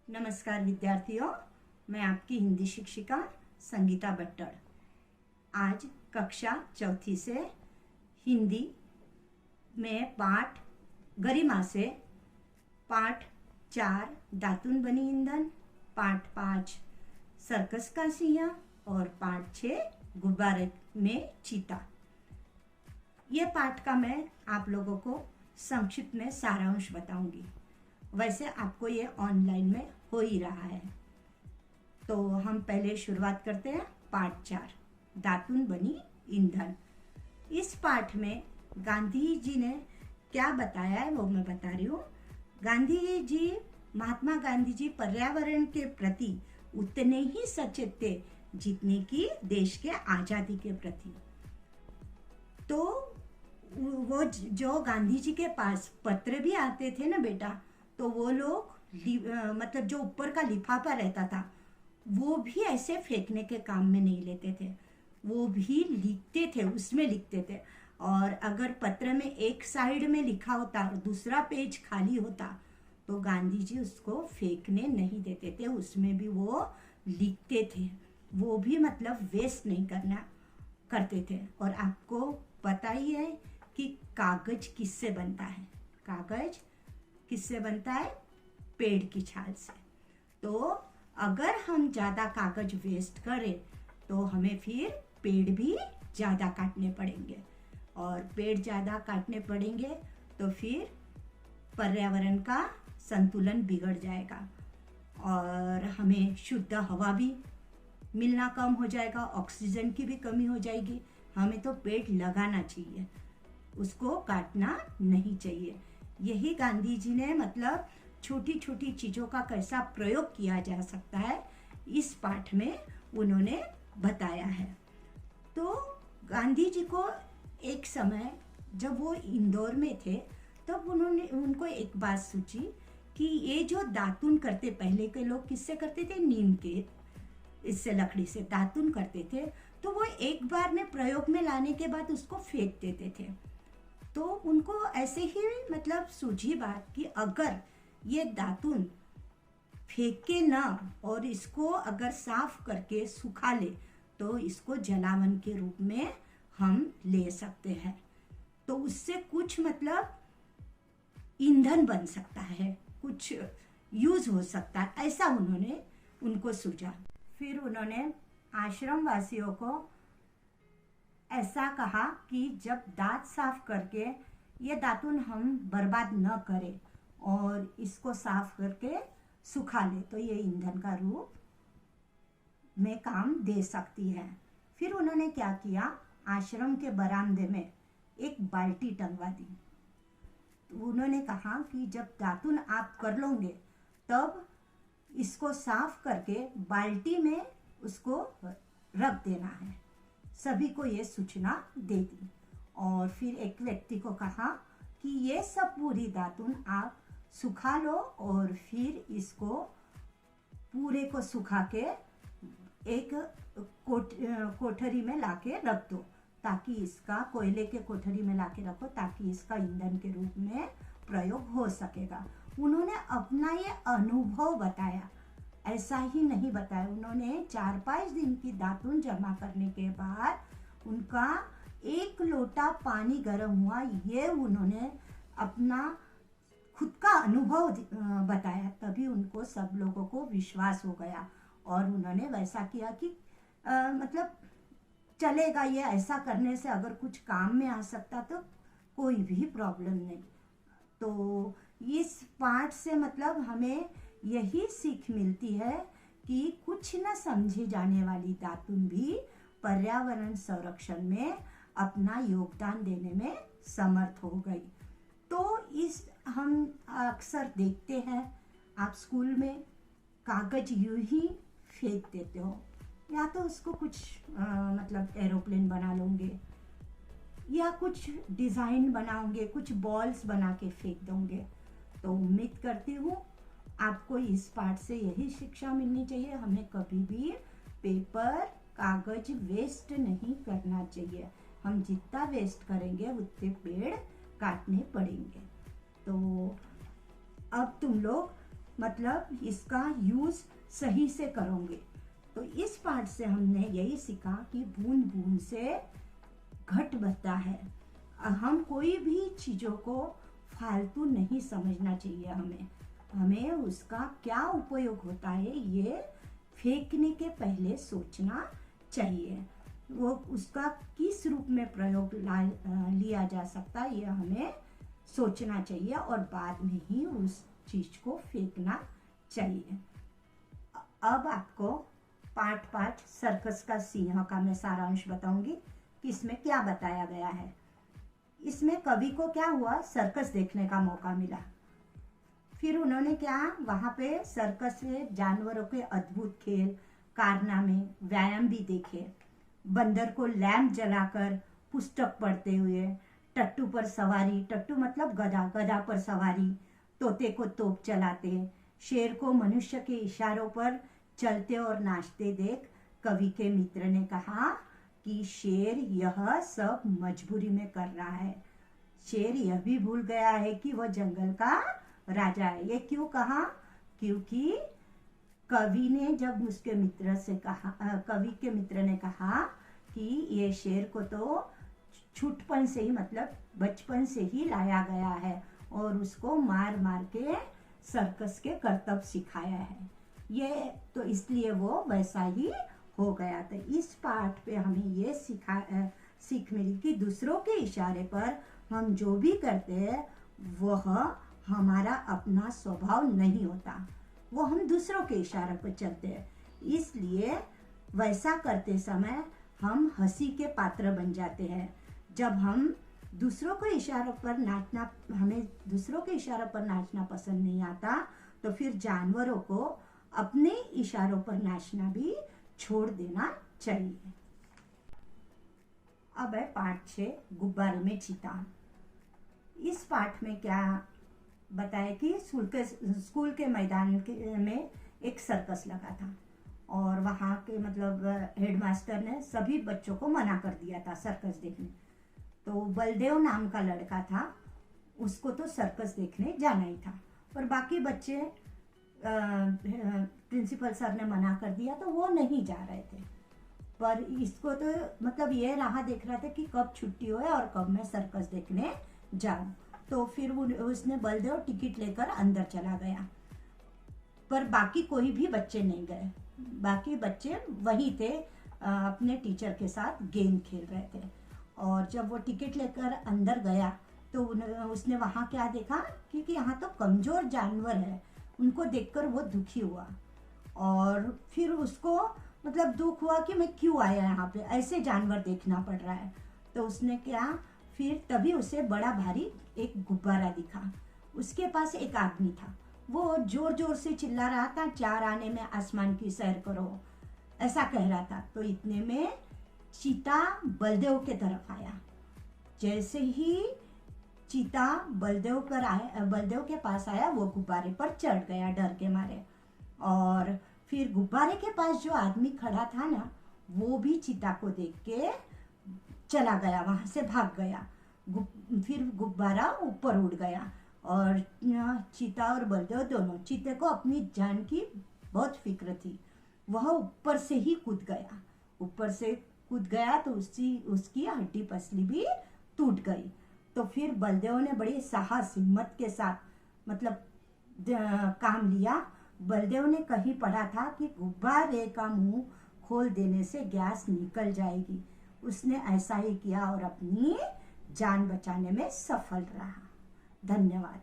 नमस्कार विद्यार्थियों, मैं आपकी हिंदी शिक्षिका संगीता बट्टर। आज कक्षा चौथी से हिंदी में पाठ गरिमा से पाठ 4 दातुन बनी ईंधन, पाठ 5 सर्कस का सिंह और पाठ 6 गुब्बारे में चीता। ये पाठ का मैं आप लोगों को संक्षिप्त में सारांश बताऊंगी। वैसे आपको ये ऑनलाइन में हो ही रहा है। तो हम पहले शुरुआत करते हैं पाठ 4 दातुन बनी ईंधन। इस पाठ में गांधी जी ने क्या बताया है वो मैं बता रही हूँ। महात्मा गांधी जी पर्यावरण के प्रति उतने ही सचेत थे जितने कि देश के आज़ादी के प्रति। तो वो जो गांधी जी के पास पत्र भी आते थे ना बेटा, तो वो लोग मतलब जो ऊपर का लिफाफा रहता था वो भी ऐसे फेंकने के काम में नहीं लेते थे, वो भी लिखते थे, उसमें लिखते थे। और अगर पत्र में एक साइड में लिखा होता और दूसरा पेज खाली होता तो गांधी जी उसको फेंकने नहीं देते थे, उसमें भी वो लिखते थे। वो भी मतलब वेस्ट नहीं करना करते थे। और आपको पता ही है कि कागज किससे बनता है। कागज किससे बनता है? पेड़ की छाल से। तो अगर हम ज़्यादा कागज वेस्ट करें तो हमें फिर पेड़ भी ज़्यादा काटने पड़ेंगे, और पेड़ ज़्यादा काटने पड़ेंगे तो फिर पर्यावरण का संतुलन बिगड़ जाएगा और हमें शुद्ध हवा भी मिलना कम हो जाएगा, ऑक्सीजन की भी कमी हो जाएगी। हमें तो पेड़ लगाना चाहिए, उसको काटना नहीं चाहिए। यही गांधी जी ने मतलब छोटी छोटी चीज़ों का कैसा प्रयोग किया जा सकता है इस पाठ में उन्होंने बताया है। तो गांधी जी को एक समय जब वो इंदौर में थे तब उनको एक बात सोची कि ये जो दातुन करते, पहले के लोग किससे करते थे? नीम के इससे लकड़ी से दातुन करते थे। तो वो एक बार में प्रयोग में लाने के बाद उसको फेंक देते थे। तो उनको ऐसे ही मतलब सूझी बात कि अगर ये दातुन फेंके ना और इसको अगर साफ करके सुखा ले तो इसको जलावन के रूप में हम ले सकते हैं, तो उससे कुछ मतलब ईंधन बन सकता है, कुछ यूज हो सकता है, ऐसा उन्होंने उनको सूझा। फिर उन्होंने आश्रम वासियों को ऐसा कहा कि जब दांत साफ करके ये दातुन हम बर्बाद न करें और इसको साफ करके सुखा ले तो ये ईंधन का रूप में काम दे सकती है। फिर उन्होंने क्या किया, आश्रम के बरामदे में एक बाल्टी टंगवा दी। तो उन्होंने कहा कि जब दातुन आप कर लोगे तब इसको साफ करके बाल्टी में उसको रख देना है। सभी को ये सूचना दे दी और फिर एक व्यक्ति को कहा कि ये सब पूरी दातुन आप सुखा लो और फिर इसको पूरे को सुखा के एक कोठरी में लाके रख दो, ताकि इसका कोयले के कोठरी में लाके रखो ताकि इसका ईंधन के रूप में प्रयोग हो सकेगा। उन्होंने अपना ये अनुभव बताया, ऐसा ही नहीं बताया। उन्होंने 4-5 दिन की दातुन जमा करने के बाद उनका 1 लोटा पानी गर्म हुआ, ये उन्होंने अपना खुद का अनुभव बताया। तभी उनको सब लोगों को विश्वास हो गया और उन्होंने वैसा किया कि मतलब चलेगा, ये ऐसा करने से अगर कुछ काम में आ सकता तो कोई भी प्रॉब्लम नहीं। तो इस पाठ से मतलब हमें यही सीख मिलती है कि कुछ न समझी जाने वाली दातुन भी पर्यावरण संरक्षण में अपना योगदान देने में समर्थ हो गई। तो इस हम अक्सर देखते हैं, आप स्कूल में कागज यूं ही फेंक देते हो, या तो उसको कुछ मतलब एरोप्लेन बना लोगे या कुछ डिज़ाइन बनाओगे, कुछ बॉल्स बना के फेंक दोगे। तो उम्मीद करती हूँ आपको इस पाठ से यही शिक्षा मिलनी चाहिए, हमें कभी भी पेपर कागज वेस्ट नहीं करना चाहिए। हम जितना वेस्ट करेंगे उतने पेड़ काटने पड़ेंगे। तो अब तुम लोग मतलब इसका यूज सही से करोगे। तो इस पाठ से हमने यही सीखा कि बूंद बूंद से घट बढ़ता है। हम कोई भी चीजों को फालतू नहीं समझना चाहिए। हमें उसका क्या उपयोग होता है ये फेंकने के पहले सोचना चाहिए। वो उसका किस रूप में प्रयोग लिया जा सकता है ये हमें सोचना चाहिए और बाद में ही उस चीज को फेंकना चाहिए। अब आपको पाठ 5 सर्कस का सिंह का मैं सारांश बताऊंगी कि इसमें क्या बताया गया है। इसमें कवि को क्या हुआ, सर्कस देखने का मौका मिला। फिर उन्होंने क्या, वहां पे सर्कस में जानवरों के अद्भुत खेल, कारनामे, व्यायाम भी देखे। बंदर को लैंप जलाकर पुस्तक पढ़ते हुए, टट्टू पर सवारी, टट्टू मतलब गधा, गधा पर सवारी, तोते को तोप चलाते, शेर को मनुष्य के इशारों पर चलते और नाचते देख कवि के मित्र ने कहा कि शेर यह सब मजबूरी में कर रहा है। शेर यह भी भूल गया है कि वह जंगल का राजा है। ये क्यों कहा, क्योंकि कवि ने जब उसके मित्र से कहा, कवि के मित्र ने कहा कि ये शेर को तो छुटपन से ही मतलब बचपन से ही लाया गया है और उसको मार मार के सर्कस के करतब सिखाया है, ये तो इसलिए वो वैसा ही हो गया था। इस पाठ पे हमें ये सीख मिली कि दूसरों के इशारे पर हम जो भी करते हैं वह हमारा अपना स्वभाव नहीं होता, वो हम दूसरों के इशारे पर चलते हैं। इसलिए वैसा करते समय हम हंसी के पात्र बन जाते हैं। जब हम दूसरों के इशारों पर नाचना, हमें दूसरों के इशारों पर नाचना पसंद नहीं आता, तो फिर जानवरों को अपने इशारों पर नाचना भी छोड़ देना चाहिए। अब है पाठ 6, गुब्बारे में चीता। इस पाठ में क्या बताया कि स्कूल के मैदान में एक सर्कस लगा था और वहाँ के मतलब हेडमास्टर ने सभी बच्चों को मना कर दिया था सर्कस देखने। तो बलदेव नाम का लड़का था, उसको तो सर्कस देखने जाना ही था, पर बाकी बच्चे प्रिंसिपल सर ने मना कर दिया तो वो नहीं जा रहे थे। पर इसको तो मतलब ये राह देख रहा था कि कब छुट्टी हो और कब मैं सर्कस देखने जाऊं। तो फिर उसने बलदेव टिकट लेकर अंदर चला गया, पर बाकी कोई भी बच्चे नहीं गए। बाकी बच्चे वही थे, अपने टीचर के साथ गेम खेल रहे थे। और जब वो टिकट लेकर अंदर गया तो उसने वहाँ क्या देखा, क्योंकि यहाँ तो कमजोर जानवर है, उनको देखकर वो दुखी हुआ और फिर उसको मतलब दुख हुआ कि मैं क्यों आया यहाँ पे, ऐसे जानवर देखना पड़ रहा है। तो उसने क्या, फिर तभी उसे बड़ा भारी एक गुब्बारा दिखा। उसके पास एक आदमी था, वो जोर जोर से चिल्ला रहा था, 4 आने में आसमान की सैर करो, ऐसा कह रहा था। तो इतने में चीता बलदेव के तरफ आया। जैसे ही चीता बलदेव के पास आया, वो गुब्बारे पर चढ़ गया डर के मारे। और फिर गुब्बारे के पास जो आदमी खड़ा था ना, वो भी चीता को देख के चला गया, वहां से भाग गया। फिर गुब्बारा ऊपर उड़ गया और चीता और बलदेव दोनों, चीते को अपनी जान की बहुत फिक्र थी, वह ऊपर से ही कूद गया। ऊपर से कूद गया तो उसकी हड्डी पसली भी टूट गई। तो फिर बलदेव ने बड़ी साहस हिम्मत के साथ मतलब काम लिया। बलदेव ने कहीं पढ़ा था कि गुब्बारे का मुंह खोल देने से गैस निकल जाएगी। उसने ऐसा ही किया और अपनी जान बचाने में सफल रहा। धन्यवाद।